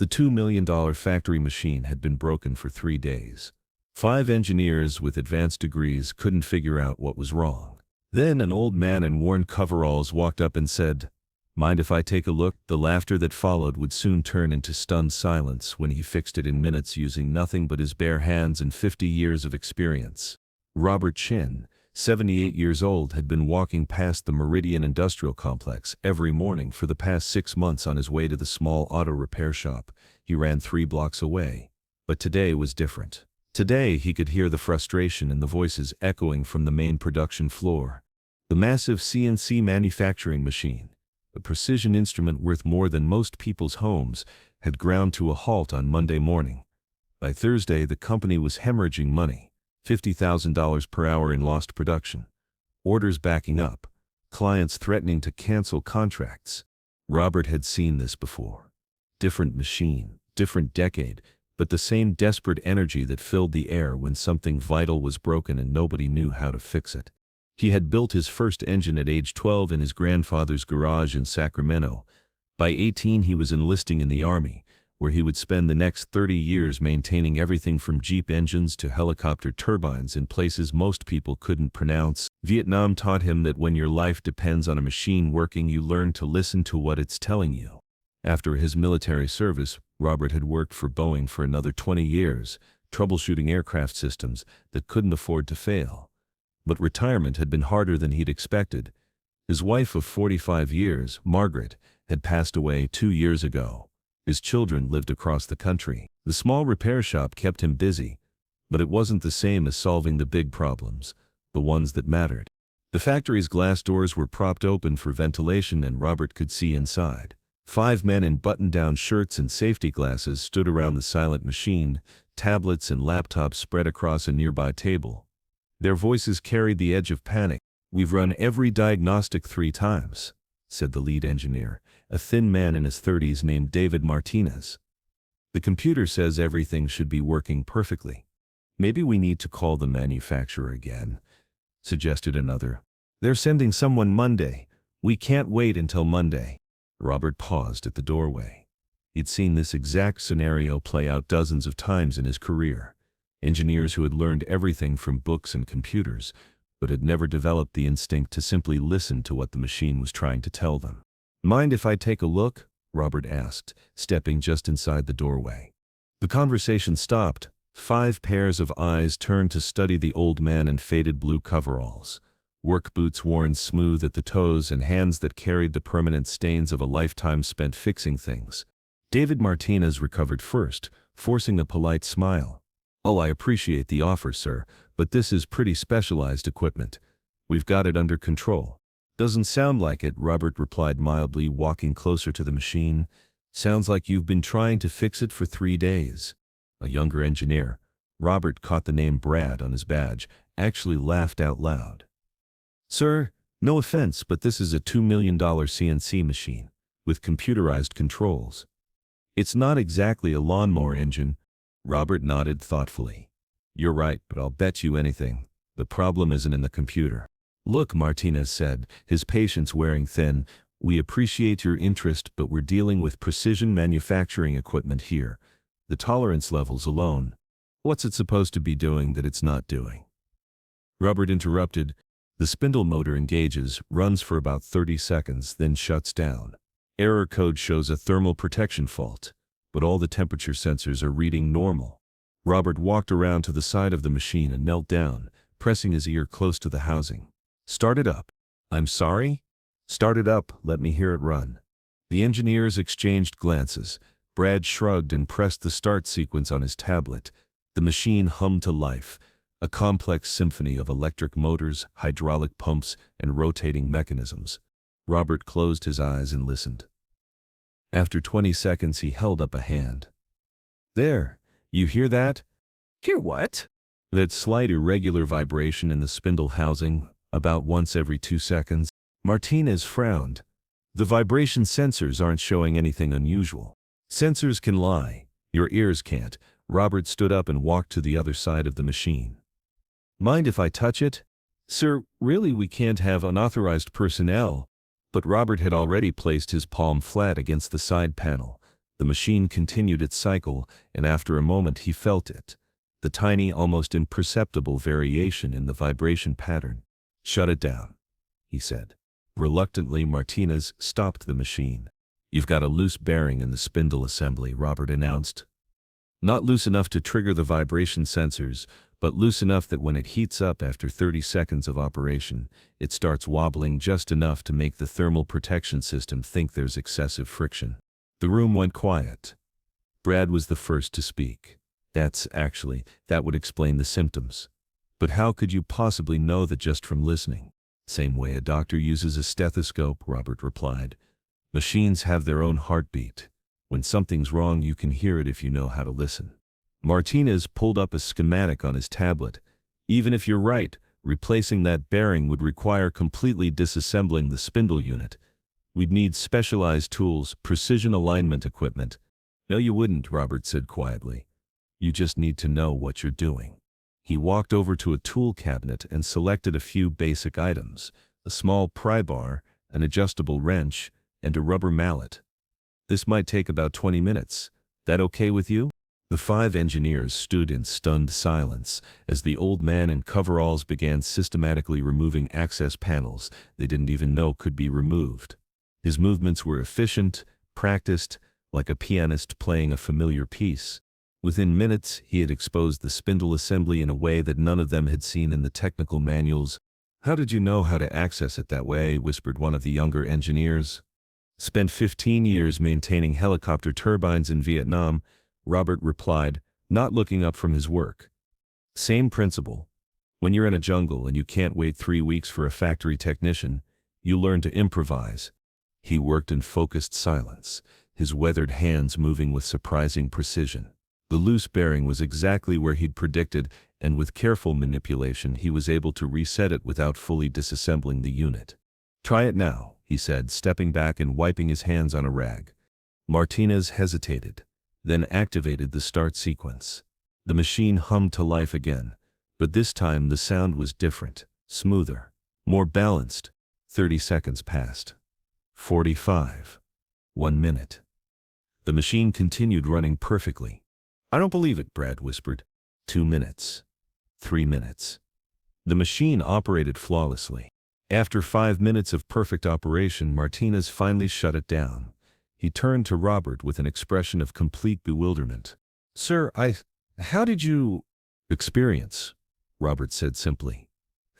The $2 million factory machine had been broken for 3 days. 5 engineers with advanced degrees couldn't figure out what was wrong. Then an old man in worn coveralls walked up and said, "Mind if I take a look?" The laughter that followed would soon turn into stunned silence when he fixed it in minutes using nothing but his bare hands and 50 years of experience. Robert Chen, 78 years old, had been walking past the Meridian Industrial Complex every morning for the past 6 months on his way to the small auto repair shop he ran 3 blocks away. But today was different. Today he could hear the frustration in the voices echoing from the main production floor. The massive CNC manufacturing machine, a precision instrument worth more than most people's homes, had ground to a halt on Monday morning. By Thursday, the company was hemorrhaging money, $50,000 per hour in lost production, orders backing up, clients threatening to cancel contracts. Robert had seen this before. Different machine, different decade, but the same desperate energy that filled the air when something vital was broken and nobody knew how to fix it. He had built his first engine at age 12 in his grandfather's garage in Sacramento. By 18 he was enlisting in the Army, where he would spend the next 30 years maintaining everything from Jeep engines to helicopter turbines in places most people couldn't pronounce. Vietnam taught him that when your life depends on a machine working, you learn to listen to what it's telling you. After his military service, Robert had worked for Boeing for another 20 years, troubleshooting aircraft systems that couldn't afford to fail. But retirement had been harder than he'd expected. His wife of 45 years, Margaret, had passed away 2 years ago. His children lived across the country. The small repair shop kept him busy, but it wasn't the same as solving the big problems, the ones that mattered. The factory's glass doors were propped open for ventilation and Robert could see inside. 5 men in button-down shirts and safety glasses stood around the silent machine, tablets and laptops spread across a nearby table. Their voices carried the edge of panic. "We've run every diagnostic 3 times, said the lead engineer, a thin man in his 30s named David Martinez. "The computer says everything should be working perfectly." "Maybe we need to call the manufacturer again," suggested another. "They're sending someone Monday. We can't wait until Monday." Robert paused at the doorway. He'd seen this exact scenario play out dozens of times in his career. Engineers who had learned everything from books and computers, but had never developed the instinct to simply listen to what the machine was trying to tell them. "Mind if I take a look?" Robert asked, stepping just inside the doorway. The conversation stopped. 5 pairs of eyes turned to study the old man in faded blue coveralls, work boots worn smooth at the toes and hands that carried the permanent stains of a lifetime spent fixing things. David Martinez recovered first, forcing a polite smile. "Oh, I appreciate the offer, sir, but this is pretty specialized equipment. We've got it under control." "Doesn't sound like it," Robert replied mildly, walking closer to the machine. "Sounds like you've been trying to fix it for 3 days." A younger engineer, Robert caught the name Brad on his badge, actually laughed out loud. "Sir, no offense, but this is a $2 million CNC machine, with computerized controls. It's not exactly a lawnmower engine." Robert nodded thoughtfully. "You're right, but I'll bet you anything the problem isn't in the computer." "Look," Martinez said, his patience wearing thin, "we appreciate your interest, but we're dealing with precision manufacturing equipment here. The tolerance levels alone. What's it supposed to be doing that it's not doing?" Robert interrupted. "The spindle motor engages, runs for about 30 seconds, then shuts down. Error code shows a thermal protection fault, but all the temperature sensors are reading normal." Robert walked around to the side of the machine and knelt down, pressing his ear close to the housing. "Start it up." "I'm sorry?" "Start it up, let me hear it run." The engineers exchanged glances. Brad shrugged and pressed the start sequence on his tablet. The machine hummed to life, a complex symphony of electric motors, hydraulic pumps, and rotating mechanisms. Robert closed his eyes and listened. After 20 seconds he held up a hand. "There, you hear that?" "Hear what?" "That slight irregular vibration in the spindle housing, about once every 2 seconds. Martinez frowned. "The vibration sensors aren't showing anything unusual." "Sensors can lie. Your ears can't." Robert stood up and walked to the other side of the machine. "Mind if I touch it?" "Sir, really we can't have unauthorized personnel." But Robert had already placed his palm flat against the side panel. The machine continued its cycle, and after a moment he felt it. The tiny, almost imperceptible variation in the vibration pattern. "Shut it down," he said. Reluctantly, Martinez stopped the machine. "You've got a loose bearing in the spindle assembly," Robert announced. "Not loose enough to trigger the vibration sensors, but loose enough that when it heats up after 30 seconds of operation, it starts wobbling just enough to make the thermal protection system think there's excessive friction." The room went quiet. Brad was the first to speak. That would explain the symptoms. But how could you possibly know that just from listening?" "Same way a doctor uses a stethoscope," Robert replied. "Machines have their own heartbeat. When something's wrong, you can hear it if you know how to listen." Martinez pulled up a schematic on his tablet. "Even if you're right, replacing that bearing would require completely disassembling the spindle unit. We'd need specialized tools, precision alignment equipment." "No, you wouldn't," Robert said quietly. "You just need to know what you're doing." He walked over to a tool cabinet and selected a few basic items: a small pry bar, an adjustable wrench, and a rubber mallet. "This might take about 20 minutes. That okay with you?" The 5 engineers stood in stunned silence as the old man in coveralls began systematically removing access panels they didn't even know could be removed. His movements were efficient, practiced, like a pianist playing a familiar piece. Within minutes, he had exposed the spindle assembly in a way that none of them had seen in the technical manuals. "How did you know how to access it that way?" whispered one of the younger engineers. "Spent 15 years maintaining helicopter turbines in Vietnam," Robert replied, not looking up from his work. "Same principle. When you're in a jungle and you can't wait 3 weeks for a factory technician, you learn to improvise." He worked in focused silence, his weathered hands moving with surprising precision. The loose bearing was exactly where he'd predicted, and with careful manipulation he was able to reset it without fully disassembling the unit. "Try it now," he said, stepping back and wiping his hands on a rag. Martinez hesitated, then activated the start sequence. The machine hummed to life again, but this time the sound was different, smoother, more balanced. 30 seconds passed. 45. 1 minute. The machine continued running perfectly. "I don't believe it," Brad whispered. 2 minutes. 3 minutes. The machine operated flawlessly. After 5 minutes of perfect operation, Martinez finally shut it down. He turned to Robert with an expression of complete bewilderment. "Sir, how did you—" "Experience," Robert said simply.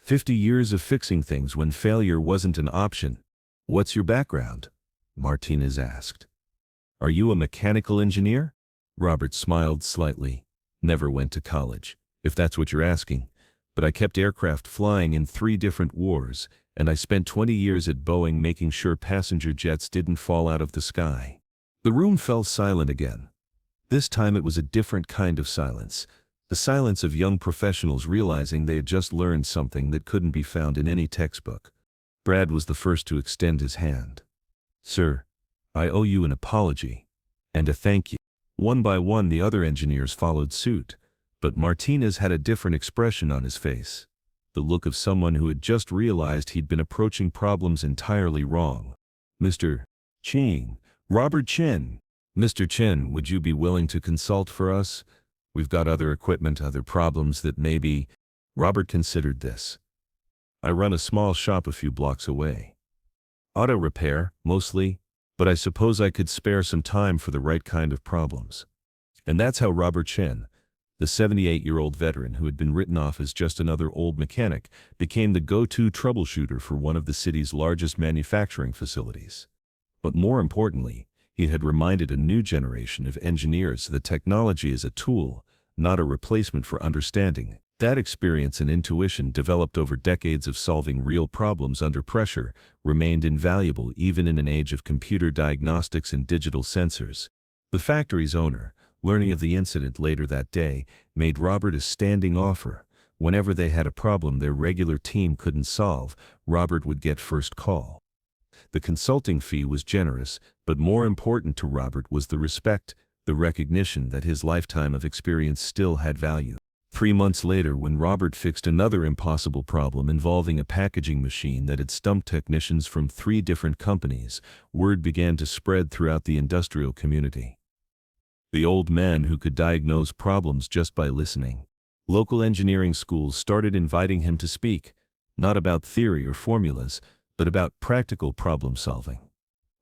50 years of fixing things when failure wasn't an option." "What's your background?" Martinez asked. "Are you a mechanical engineer?" Robert smiled slightly. "Never went to college, if that's what you're asking. But I kept aircraft flying in 3 different wars, and I spent 20 years at Boeing making sure passenger jets didn't fall out of the sky." The room fell silent again. This time it was a different kind of silence, the silence of young professionals realizing they had just learned something that couldn't be found in any textbook. Brad was the first to extend his hand. "Sir, I owe you an apology. And a thank you." One by one the other engineers followed suit, but Martinez had a different expression on his face. The look of someone who had just realized he'd been approaching problems entirely wrong. "Mr. Chen, Robert Chen. Mr. Chen, would you be willing to consult for us? We've got other equipment, other problems that maybe—" Robert considered this. "I run a small shop a few blocks away. Auto repair, mostly, but I suppose I could spare some time for the right kind of problems." And that's how Robert Chen, the 78-year-old veteran who had been written off as just another old mechanic, became the go-to troubleshooter for one of the city's largest manufacturing facilities. But more importantly, he had reminded a new generation of engineers that technology is a tool, not a replacement for understanding. That experience and intuition, developed over decades of solving real problems under pressure, remained invaluable even in an age of computer diagnostics and digital sensors. The factory's owner, learning of the incident later that day, made Robert a standing offer. Whenever they had a problem their regular team couldn't solve, Robert would get first call. The consulting fee was generous, but more important to Robert was the respect, the recognition that his lifetime of experience still had value. 3 months later, when Robert fixed another impossible problem involving a packaging machine that had stumped technicians from 3 different companies, word began to spread throughout the industrial community. The old man who could diagnose problems just by listening. Local engineering schools started inviting him to speak, not about theory or formulas, but about practical problem solving.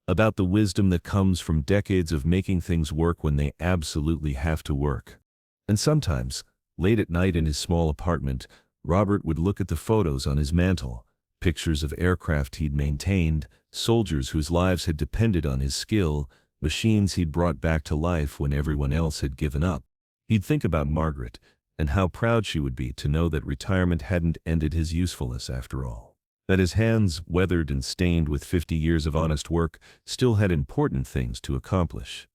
About the wisdom that comes from decades of making things work when they absolutely have to work. And sometimes, late at night in his small apartment, Robert would look at the photos on his mantle, pictures of aircraft he'd maintained, soldiers whose lives had depended on his skill, machines he'd brought back to life when everyone else had given up. He'd think about Margaret, and how proud she would be to know that retirement hadn't ended his usefulness after all. That his hands, weathered and stained with 50 years of honest work, still had important things to accomplish.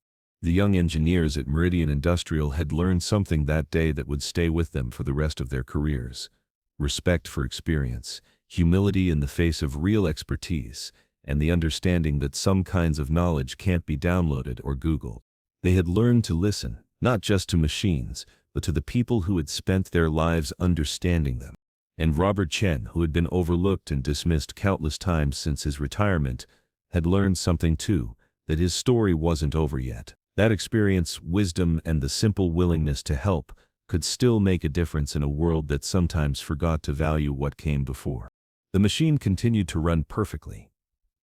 The young engineers at Meridian Industrial had learned something that day that would stay with them for the rest of their careers. Respect for experience, humility in the face of real expertise, and the understanding that some kinds of knowledge can't be downloaded or Googled. They had learned to listen, not just to machines, but to the people who had spent their lives understanding them. And Robert Chen, who had been overlooked and dismissed countless times since his retirement, had learned something too, that his story wasn't over yet. That experience, wisdom, and the simple willingness to help could still make a difference in a world that sometimes forgot to value what came before. The machine continued to run perfectly.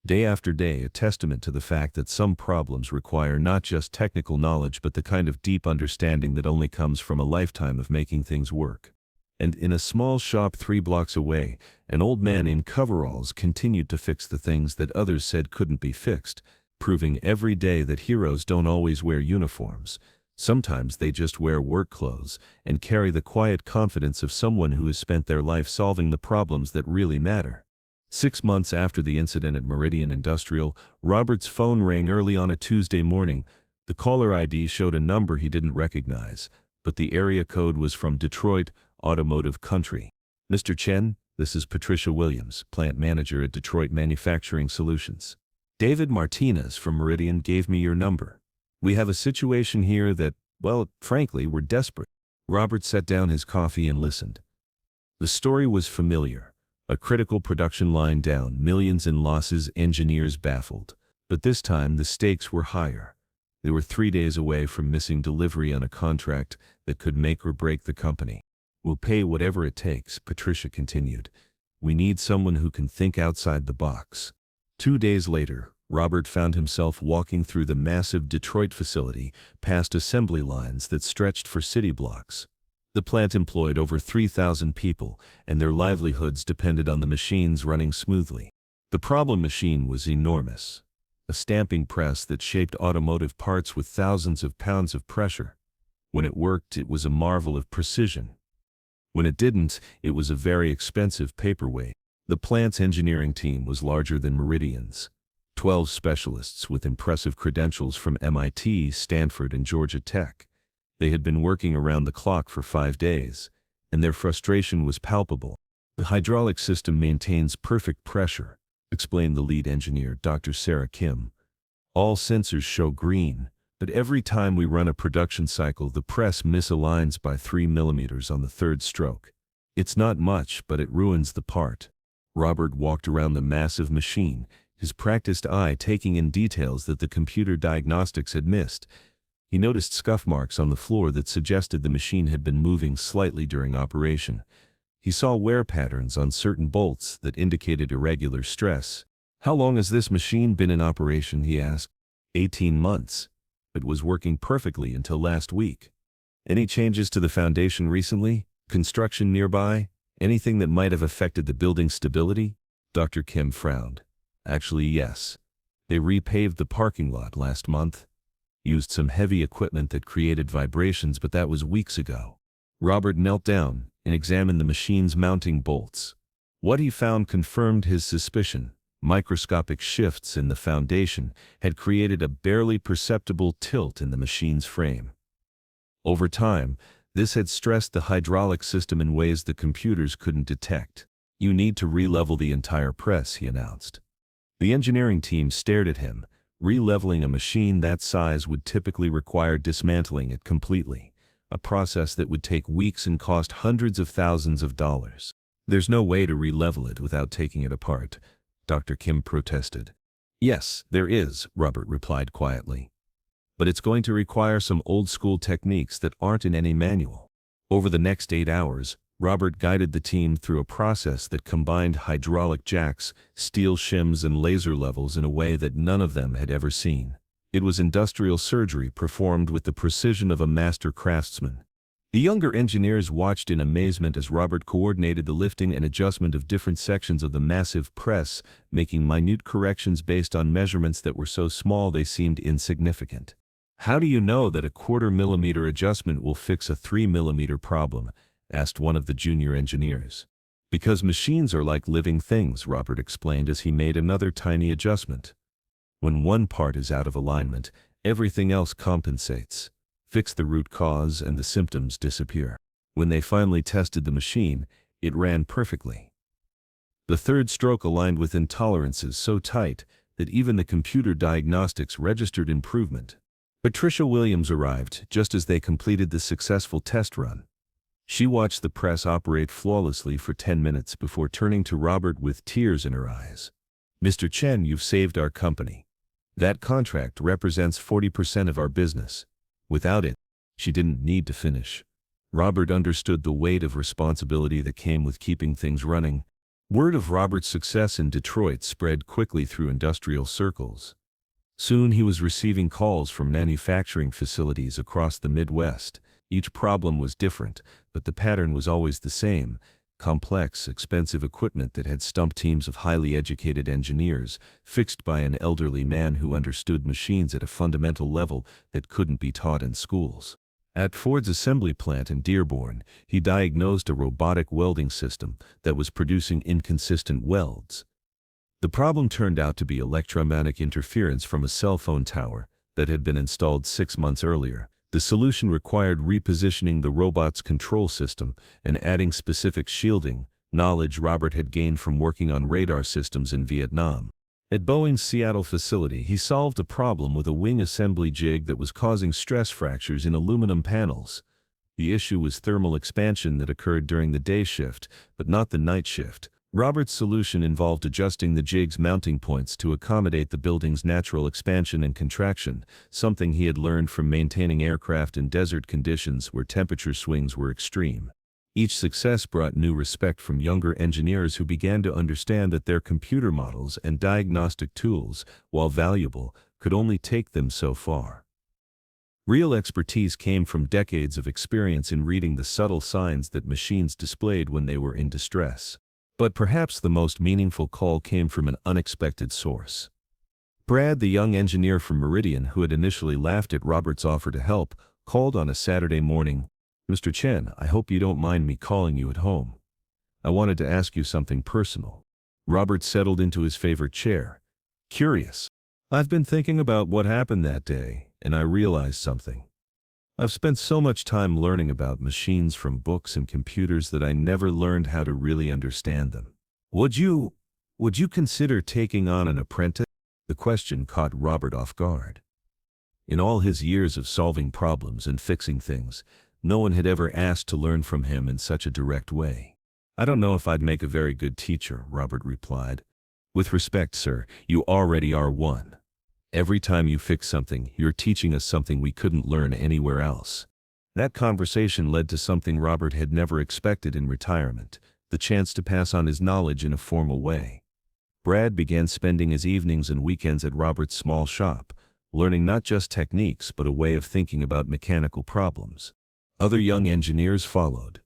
Day after day, a testament to the fact that some problems require not just technical knowledge but the kind of deep understanding that only comes from a lifetime of making things work. And in a small shop 3 blocks away, an old man in coveralls continued to fix the things that others said couldn't be fixed, proving every day that heroes don't always wear uniforms. Sometimes they just wear work clothes and carry the quiet confidence of someone who has spent their life solving the problems that really matter. 6 months after the incident at Meridian Industrial, Robert's phone rang early on a Tuesday morning. The caller ID showed a number he didn't recognize, but the area code was from Detroit, automotive country. Mr. Chen, this is Patricia Williams, plant manager at Detroit Manufacturing Solutions. David Martinez from Meridian gave me your number. We have a situation here that, well, frankly, we're desperate. Robert set down his coffee and listened. The story was familiar. A critical production line down, millions in losses, engineers baffled. But this time the stakes were higher. They were 3 days away from missing delivery on a contract that could make or break the company. We'll pay whatever it takes, Patricia continued. We need someone who can think outside the box. 2 days later, Robert found himself walking through the massive Detroit facility, past assembly lines that stretched for city blocks. The plant employed over 3,000 people, and their livelihoods depended on the machines running smoothly. The problem machine was enormous. A stamping press that shaped automotive parts with thousands of pounds of pressure. When it worked, it was a marvel of precision. When it didn't, it was a very expensive paperweight. The plant's engineering team was larger than Meridian's. 12 specialists with impressive credentials from MIT, Stanford, and Georgia Tech. They had been working around the clock for 5 days, and their frustration was palpable. The hydraulic system maintains perfect pressure, explained the lead engineer, Dr. Sarah Kim. All sensors show green, but every time we run a production cycle, the press misaligns by 3 millimeters on the 3rd stroke. It's not much, but it ruins the part. Robert walked around the massive machine, his practiced eye taking in details that the computer diagnostics had missed. He noticed scuff marks on the floor that suggested the machine had been moving slightly during operation. He saw wear patterns on certain bolts that indicated irregular stress. How long has this machine been in operation, he asked. 18 months. It was working perfectly until last week. Any changes to the foundation recently? Construction nearby? Anything that might have affected the building's stability? Dr. Kim frowned. Actually, yes. They repaved the parking lot last month. Used some heavy equipment that created vibrations, but that was weeks ago. Robert knelt down and examined the machine's mounting bolts. What he found confirmed his suspicion. Microscopic shifts in the foundation had created a barely perceptible tilt in the machine's frame. Over time, this had stressed the hydraulic system in ways the computers couldn't detect. You need to re-level the entire press, he announced. The engineering team stared at him. Re-leveling a machine that size would typically require dismantling it completely, a process that would take weeks and cost hundreds of thousands of dollars. There's no way to re-level it without taking it apart, Dr. Kim protested. Yes, there is, Robert replied quietly. but it's going to require some old-school techniques that aren't in any manual. Over the next 8 hours, Robert guided the team through a process that combined hydraulic jacks, steel shims, and laser levels in a way that none of them had ever seen. It was industrial surgery performed with the precision of a master craftsman. The younger engineers watched in amazement as Robert coordinated the lifting and adjustment of different sections of the massive press, making minute corrections based on measurements that were so small they seemed insignificant. "How do you know that a 1/4 millimeter adjustment will fix a 3 millimeter problem?" asked one of the junior engineers. "Because machines are like living things," Robert explained as he made another tiny adjustment. "When one part is out of alignment, everything else compensates. Fix the root cause and the symptoms disappear." When they finally tested the machine, it ran perfectly. The third stroke aligned within tolerances so tight that even the computer diagnostics registered improvement. Patricia Williams arrived just as they completed the successful test run. She watched the press operate flawlessly for 10 minutes before turning to Robert with tears in her eyes. "Mr. Chen, you've saved our company. That contract represents 40% of our business. Without it," she didn't need to finish. Robert understood the weight of responsibility that came with keeping things running. Word of Robert's success in Detroit spread quickly through industrial circles. Soon he was receiving calls from manufacturing facilities across the Midwest. Each problem was different, but the pattern was always the same: complex, expensive equipment that had stumped teams of highly educated engineers, fixed by an elderly man who understood machines at a fundamental level that couldn't be taught in schools. At Ford's assembly plant in Dearborn, he diagnosed a robotic welding system that was producing inconsistent welds. The problem turned out to be electromagnetic interference from a cell phone tower that had been installed 6 months earlier. The solution required repositioning the robot's control system and adding specific shielding, knowledge Robert had gained from working on radar systems in Vietnam. At Boeing's Seattle facility, he solved a problem with a wing assembly jig that was causing stress fractures in aluminum panels. The issue was thermal expansion that occurred during the day shift, but not the night shift. Robert's solution involved adjusting the jig's mounting points to accommodate the building's natural expansion and contraction, something he had learned from maintaining aircraft in desert conditions where temperature swings were extreme. Each success brought new respect from younger engineers who began to understand that their computer models and diagnostic tools, while valuable, could only take them so far. Real expertise came from decades of experience in reading the subtle signs that machines displayed when they were in distress. But perhaps the most meaningful call came from an unexpected source. Brad, the young engineer from Meridian who had initially laughed at Robert's offer to help, called on a Saturday morning. "Mr. Chen, I hope you don't mind me calling you at home. I wanted to ask you something personal." Robert settled into his favorite chair. "Curious. I've been thinking about what happened that day, and I realized something. I've spent so much time learning about machines from books and computers that I never learned how to really understand them. Would you consider taking on an apprentice?" The question caught Robert off guard. In all his years of solving problems and fixing things, no one had ever asked to learn from him in such a direct way. "I don't know if I'd make a very good teacher," Robert replied. "With respect, sir, you already are one. Every time you fix something, you're teaching us something we couldn't learn anywhere else." That conversation led to something Robert had never expected in retirement: the chance to pass on his knowledge in a formal way. Brad began spending his evenings and weekends at Robert's small shop, learning not just techniques but a way of thinking about mechanical problems. Other young engineers followed.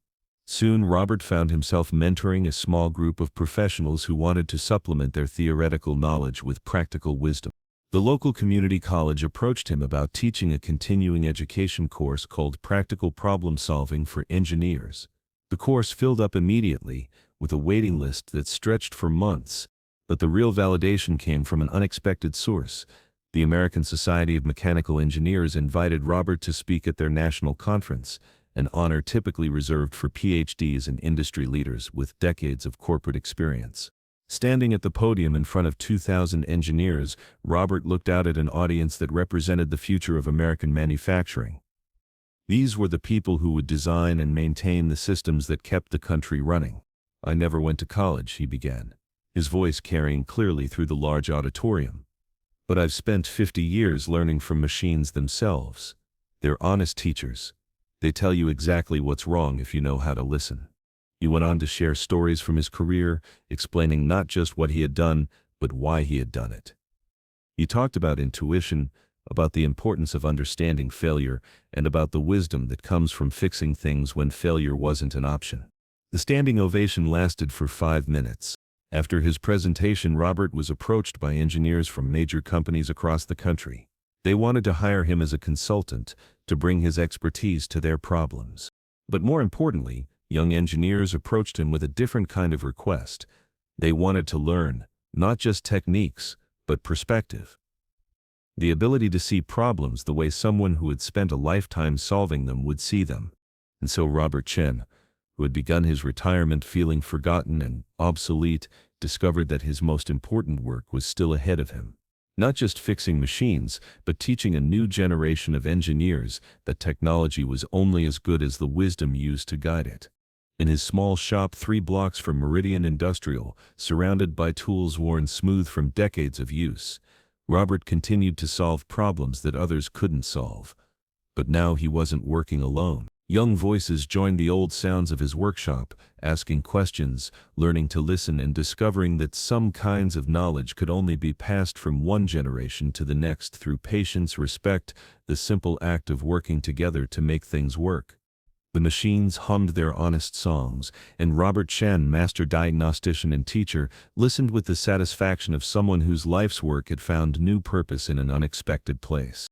Soon Robert found himself mentoring a small group of professionals who wanted to supplement their theoretical knowledge with practical wisdom. The local community college approached him about teaching a continuing education course called Practical Problem Solving for Engineers. The course filled up immediately, with a waiting list that stretched for months, but the real validation came from an unexpected source. The American Society of Mechanical Engineers invited Robert to speak at their national conference, an honor typically reserved for PhDs and industry leaders with decades of corporate experience. Standing at the podium in front of 2,000 engineers, Robert looked out at an audience that represented the future of American manufacturing. These were the people who would design and maintain the systems that kept the country running. "I never went to college," he began, his voice carrying clearly through the large auditorium. But I've spent 50 years learning from machines themselves. They're honest teachers. They tell you exactly what's wrong if you know how to listen. He went on to share stories from his career, explaining not just what he had done, but why he had done it. He talked about intuition, about the importance of understanding failure, and about the wisdom that comes from fixing things when failure wasn't an option. The standing ovation lasted for 5 minutes. After his presentation, Robert was approached by engineers from major companies across the country. They wanted to hire him as a consultant to bring his expertise to their problems. But more importantly, young engineers approached him with a different kind of request. They wanted to learn, not just techniques, but perspective. The ability to see problems the way someone who had spent a lifetime solving them would see them. And so Robert Chen, who had begun his retirement feeling forgotten and obsolete, discovered that his most important work was still ahead of him. Not just fixing machines, but teaching a new generation of engineers that technology was only as good as the wisdom used to guide it. In his small shop 3 blocks from Meridian Industrial, surrounded by tools worn smooth from decades of use, Robert continued to solve problems that others couldn't solve. But now he wasn't working alone. Young voices joined the old sounds of his workshop, asking questions, learning to listen, and discovering that some kinds of knowledge could only be passed from one generation to the next through patience, respect, the simple act of working together to make things work. The machines hummed their honest songs, and Robert Chen, master diagnostician and teacher, listened with the satisfaction of someone whose life's work had found new purpose in an unexpected place.